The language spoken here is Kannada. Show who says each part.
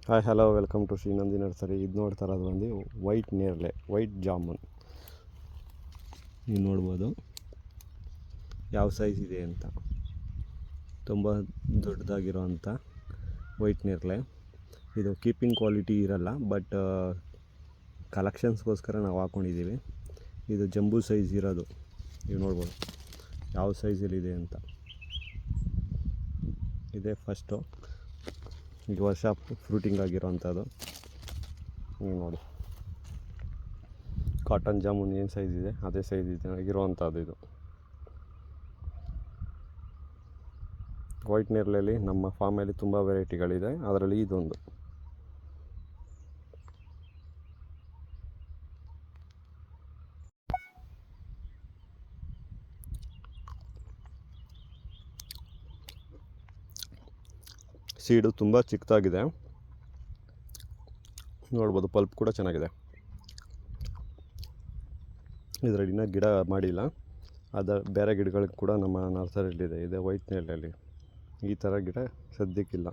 Speaker 1: Hi hello welcome to Shrinandi nursery. ಇದು ನೋಡ್ತಾ ಇರೋದು ಒಂದು ವೈಟ್ ನೇರಳೆ, ವೈಟ್ ಜಾಮೂನ್. ನೀವು ನೋಡ್ಬೋದು ಯಾವ ಸೈಜ್ ಇದೆ ಅಂತ. ತುಂಬ ದೊಡ್ಡದಾಗಿರೋವಂಥ ವೈಟ್ ನೇರಳೆ. ಇದು ಕೀಪಿಂಗ್ ಕ್ವಾಲಿಟಿ ಇರಲ್ಲ, ಬಟ್ ಕಲೆಕ್ಷನ್ಸ್ಗೋಸ್ಕರ ನಾವು ಹಾಕ್ಕೊಂಡಿದ್ದೀವಿ. ಇದು ಜಂಬೂ ಸೈಜ್ ಇರೋದು. ನೀವು ನೋಡ್ಬೋದು ಯಾವ ಸೈಜಲ್ಲಿದೆ ಅಂತ. ಇದೇ ಫಸ್ಟು ಈ ವರ್ಷ ಫ್ರೂಟಿಂಗ್ ಆಗಿರೋವಂಥದ್ದು. ನೀವು ನೋಡಿ, ಕಾಟನ್ ಜಾಮೂನ್ ಏನು ಸೈಜ್ ಇದೆ ಅದೇ ಸೈಜ್ ಇದೆ ಆಗಿರೋವಂಥದ್ದು. ಇದು ವೈಟ್ ನೇರಳೆಯಲ್ಲಿ ನಮ್ಮ ಫಾರ್ಮಲ್ಲಿ ತುಂಬ ವೆರೈಟಿಗಳಿದೆ, ಅದರಲ್ಲಿ ಇದೊಂದು. ಸೀಡು ತುಂಬ ಚಿಕ್ಕದಾಗಿದೆ, ನೋಡ್ಬೋದು. ಪಲ್ಪ್ ಕೂಡ ಚೆನ್ನಾಗಿದೆ. ಇದರಲ್ಲಿ ಇನ್ನೂ ಗಿಡ ಮಾಡಿಲ್ಲ, ಬೇರೆ ಗಿಡಗಳಿಗೆ ಕೂಡ ನಮ್ಮ ನರ್ಸರಿಯಲ್ಲಿದೆ. ಇದೆ ವೈಟ್ ನೇರಳೆಯಲ್ಲಿ ಈ ಥರ ಗಿಡ ಸದ್ಯಕ್ಕಿಲ್ಲ.